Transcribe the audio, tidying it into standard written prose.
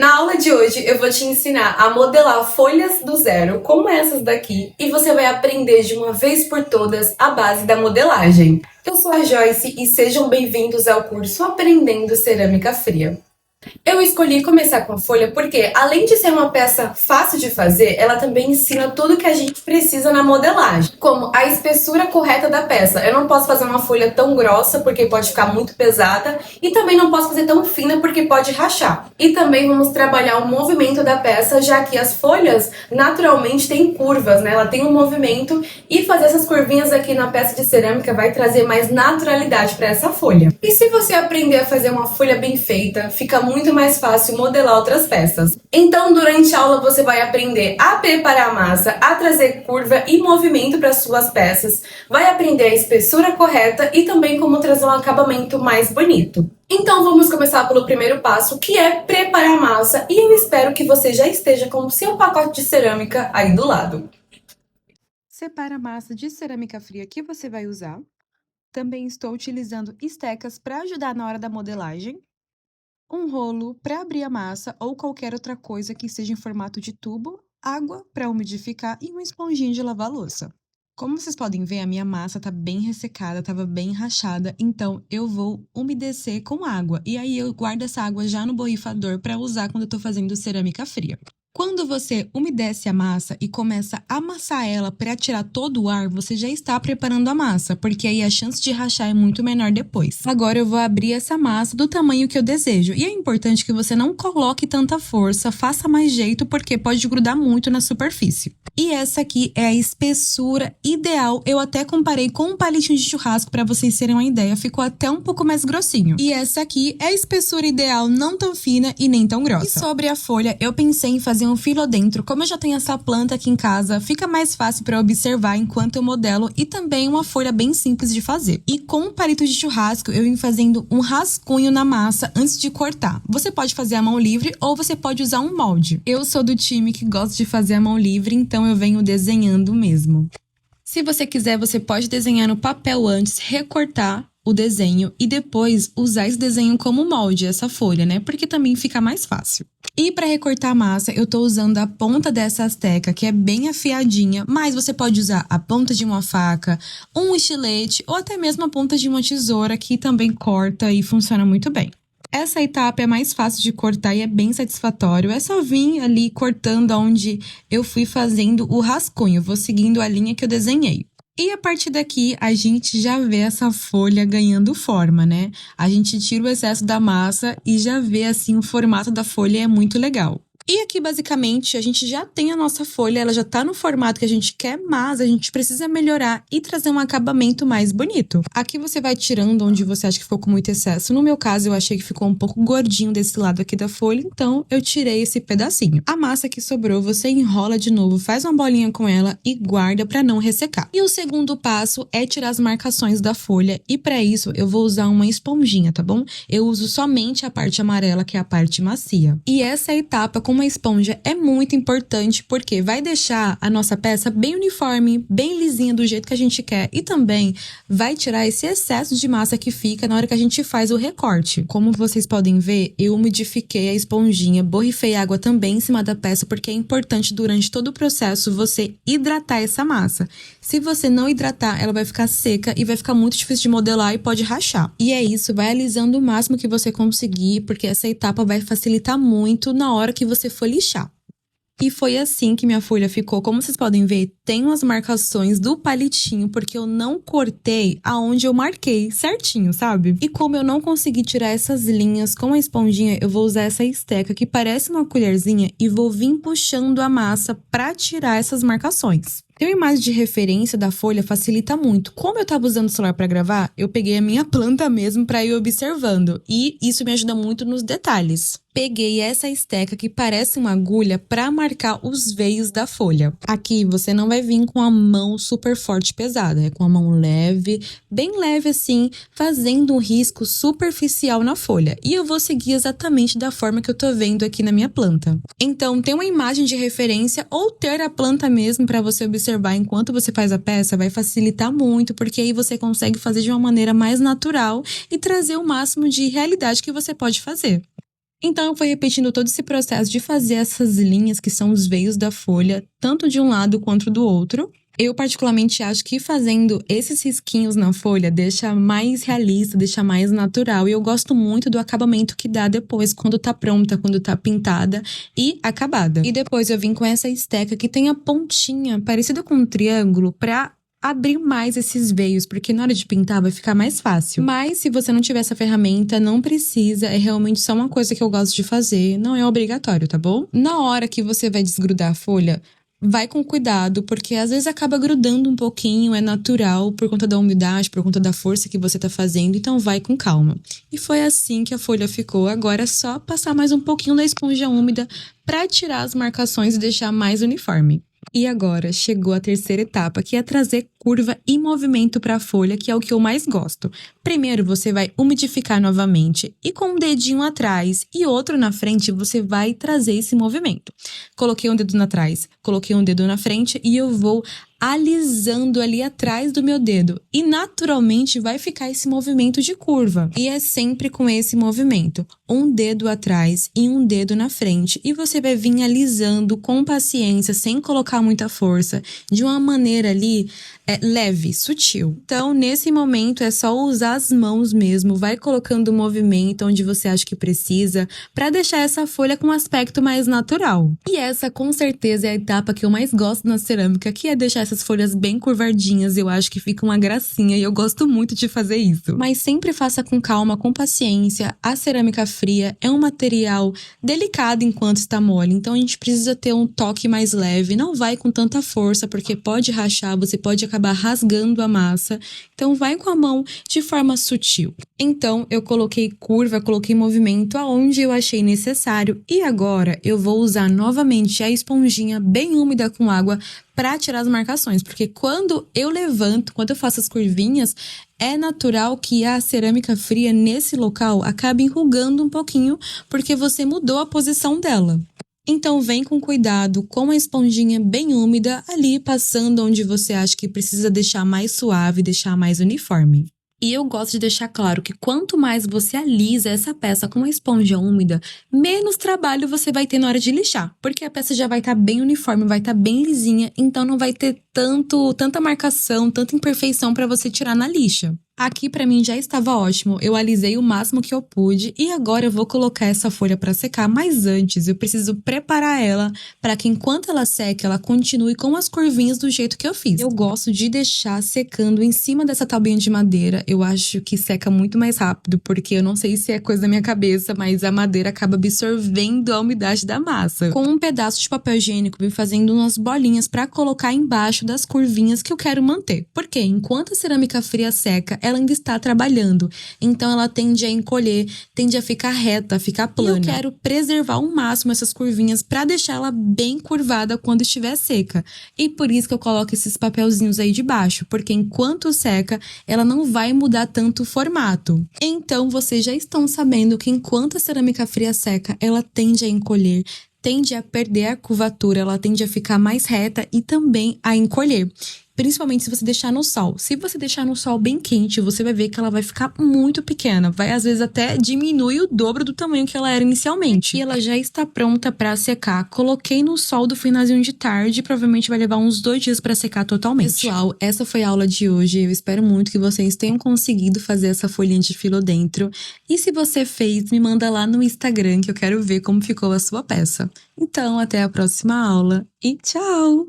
Na aula de hoje eu vou te ensinar a modelar folhas do zero, como essas daqui, e você vai aprender de uma vez por todas a base da modelagem. Eu sou a Joyce e sejam bem-vindos ao curso Aprendendo Cerâmica Fria. Eu escolhi começar com a folha porque, além de ser uma peça fácil de fazer, ela também ensina tudo que a gente precisa na modelagem, como a espessura correta da peça. Eu não posso fazer uma folha tão grossa porque pode ficar muito pesada e também não posso fazer tão fina porque pode rachar. E também vamos trabalhar o movimento da peça, já que as folhas naturalmente têm curvas, né? Ela tem um movimento e fazer essas curvinhas aqui na peça de cerâmica vai trazer mais naturalidade para essa folha. E se você aprender a fazer uma folha bem feita, fica muito mais fácil modelar outras peças. Então, durante a aula você vai aprender a preparar a massa, a trazer curva e movimento para suas peças, vai aprender a espessura correta e também como trazer um acabamento mais bonito. Então vamos começar pelo primeiro passo, que é preparar a massa, e eu espero que você já esteja com o seu pacote de cerâmica aí do lado. Separa a massa de cerâmica fria que você vai usar. Também estou utilizando estecas para ajudar na hora da modelagem. Um rolo para abrir a massa ou qualquer outra coisa que esteja em formato de tubo, água para umidificar e uma esponjinha de lavar louça. Como vocês podem ver, a minha massa tá bem ressecada, estava bem rachada, então eu vou umedecer com água. E aí eu guardo essa água já no borrifador para usar quando eu tô fazendo cerâmica fria. Quando você umedece a massa e começa a amassar ela para tirar todo o ar, você já está preparando a massa, porque aí a chance de rachar é muito menor depois. Agora eu vou abrir essa massa do tamanho que eu desejo. E é importante que você não coloque tanta força, faça mais jeito, porque pode grudar muito na superfície. E essa aqui é a espessura ideal. Eu até comparei com um palitinho de churrasco para vocês terem uma ideia, ficou até um pouco mais grossinho. E essa aqui é a espessura ideal, não tão fina e nem tão grossa. E sobre a folha, eu pensei em fazer um filodendro. Como eu já tenho essa planta aqui em casa, fica mais fácil para observar enquanto eu modelo, e também uma folha bem simples de fazer. E com um palito de churrasco, eu vim fazendo um rascunho na massa antes de cortar. Você pode fazer a mão livre ou você pode usar um molde. Eu sou do time que gosta de fazer a mão livre, então eu venho desenhando mesmo. Se você quiser, você pode desenhar no papel antes, recortar o desenho e depois usar esse desenho como molde, essa folha, né? Porque também fica mais fácil. E para recortar a massa, eu tô usando a ponta dessa asteca, que é bem afiadinha, mas você pode usar a ponta de uma faca, um estilete ou até mesmo a ponta de uma tesoura, que também corta e funciona muito bem. Essa etapa é mais fácil de cortar e é bem satisfatório. É só vir ali cortando onde eu fui fazendo o rascunho, vou seguindo a linha que eu desenhei. E a partir daqui, a gente já vê essa folha ganhando forma, né? A gente tira o excesso da massa e já vê, assim, o formato da folha, é muito legal. E aqui, basicamente, a gente já tem a nossa folha, ela já tá no formato que a gente quer, mas a gente precisa melhorar e trazer um acabamento mais bonito. Aqui você vai tirando onde você acha que ficou com muito excesso. No meu caso, eu achei que ficou um pouco gordinho desse lado aqui da folha, então eu tirei esse pedacinho. A massa que sobrou, você enrola de novo, faz uma bolinha com ela e guarda para não ressecar. E o segundo passo é tirar as marcações da folha, e para isso eu vou usar uma esponjinha, tá bom? Eu uso somente a parte amarela, que é a parte macia. E essa etapa com uma esponja é muito importante, porque vai deixar a nossa peça bem uniforme, bem lisinha do jeito que a gente quer, e também vai tirar esse excesso de massa que fica na hora que a gente faz o recorte. Como vocês podem ver, eu umidifiquei a esponjinha, borrifei água também em cima da peça, porque é importante durante todo o processo você hidratar essa massa. Se você não hidratar, ela vai ficar seca e vai ficar muito difícil de modelar e pode rachar. E é isso, vai alisando o máximo que você conseguir, porque essa etapa vai facilitar muito na hora que você for lixar. E foi assim que minha folha ficou. Como vocês podem ver, tem umas marcações do palitinho, porque eu não cortei aonde eu marquei certinho, sabe? E como eu não consegui tirar essas linhas com a esponjinha, eu vou usar essa esteca que parece uma colherzinha e vou vir puxando a massa pra tirar essas marcações. Ter uma imagem de referência da folha facilita muito. Como eu tava usando o celular para gravar, eu peguei a minha planta mesmo para ir observando. E isso me ajuda muito nos detalhes. Peguei essa esteca que parece uma agulha para marcar os veios da folha. Aqui você não vai vir com a mão super forte e pesada, é com a mão leve, bem leve assim, fazendo um risco superficial na folha. E eu vou seguir exatamente da forma que eu tô vendo aqui na minha planta. Então, ter uma imagem de referência ou ter a planta mesmo para você observar enquanto você faz a peça vai facilitar muito, porque aí você consegue fazer de uma maneira mais natural e trazer o máximo de realidade que você pode fazer. Então, eu fui repetindo todo esse processo de fazer essas linhas que são os veios da folha, tanto de um lado quanto do outro. Eu particularmente acho que fazendo esses risquinhos na folha deixa mais realista, deixa mais natural. E eu gosto muito do acabamento que dá depois, quando tá pronta, quando tá pintada e acabada. E depois eu vim com essa esteca que tem a pontinha parecida com um triângulo pra abrir mais esses veios, porque na hora de pintar vai ficar mais fácil. Mas se você não tiver essa ferramenta, não precisa, é realmente só uma coisa que eu gosto de fazer, não é obrigatório, tá bom? Na hora que você vai desgrudar a folha, vai com cuidado, porque às vezes acaba grudando um pouquinho, é natural, por conta da umidade, por conta da força que você tá fazendo, então vai com calma. E foi assim que a folha ficou, agora é só passar mais um pouquinho da esponja úmida pra tirar as marcações e deixar mais uniforme. E agora chegou a terceira etapa, que é trazer curva e movimento para a folha, que é o que eu mais gosto. Primeiro você vai umidificar novamente e com um dedinho atrás e outro na frente você vai trazer esse movimento. Coloquei um dedo atrás, coloquei um dedo na frente e eu vou alisando ali atrás do meu dedo. E naturalmente vai ficar esse movimento de curva. E é sempre com esse movimento. Um dedo atrás e um dedo na frente. E você vai vir alisando com paciência, sem colocar muita força, de uma maneira ali leve, sutil. Então, nesse momento, é só usar as mãos mesmo. Vai colocando o movimento onde você acha que precisa, para deixar essa folha com um aspecto mais natural. E essa, com certeza, é a etapa que eu mais gosto na cerâmica, que é deixar essas folhas bem curvadinhas. Eu acho que fica uma gracinha e eu gosto muito de fazer isso. Mas sempre faça com calma, com paciência. A cerâmica fria é um material delicado enquanto está mole, então a gente precisa ter um toque mais leve. Não vai com tanta força, porque pode rachar, você pode acabar rasgando a massa. Então vai com a mão de forma sutil. Então eu coloquei curva, coloquei movimento aonde eu achei necessário e agora eu vou usar novamente a esponjinha bem úmida com água para tirar as marcações, porque quando eu levanto, quando eu faço as curvinhas, é natural que a cerâmica fria nesse local acabe enrugando um pouquinho, porque você mudou a posição dela. Então vem com cuidado, com a esponjinha bem úmida, ali passando onde você acha que precisa deixar mais suave, deixar mais uniforme. E eu gosto de deixar claro que quanto mais você alisa essa peça com a esponja úmida, menos trabalho você vai ter na hora de lixar. Porque a peça já vai estar bem uniforme, vai estar bem lisinha, então não vai ter tanta marcação, tanta imperfeição para você tirar na lixa. Aqui pra mim já estava ótimo, eu alisei o máximo que eu pude e agora eu vou colocar essa folha para secar, mas antes eu preciso preparar ela para que enquanto ela seca, ela continue com as curvinhas do jeito que eu fiz. Eu gosto de deixar secando em cima dessa tabuinha de madeira, eu acho que seca muito mais rápido, porque eu não sei se é coisa da minha cabeça, mas a madeira acaba absorvendo a umidade da massa. Com um pedaço de papel higiênico, eu vim fazendo umas bolinhas para colocar embaixo das curvinhas que eu quero manter. Porque enquanto a cerâmica fria seca, ela ainda está trabalhando, então ela tende a encolher, tende a ficar reta, a ficar plana. E eu quero preservar ao máximo essas curvinhas para deixar ela bem curvada quando estiver seca. E por isso que eu coloco esses papelzinhos aí de baixo, porque enquanto seca, ela não vai mudar tanto o formato. Então, vocês já estão sabendo que enquanto a cerâmica fria seca, ela tende a encolher, tende a perder a curvatura, ela tende a ficar mais reta e também a encolher. Principalmente se você deixar no sol. Se você deixar no sol bem quente, você vai ver que ela vai ficar muito pequena. Vai, às vezes, até diminuir o dobro do tamanho que ela era inicialmente. E ela já está pronta para secar. Coloquei no sol do finalzinho de tarde. Provavelmente vai levar uns 2 dias para secar totalmente. Pessoal, essa foi a aula de hoje. Eu espero muito que vocês tenham conseguido fazer essa folhinha de filodendro. E se você fez, me manda lá no Instagram que eu quero ver como ficou a sua peça. Então, até a próxima aula e tchau!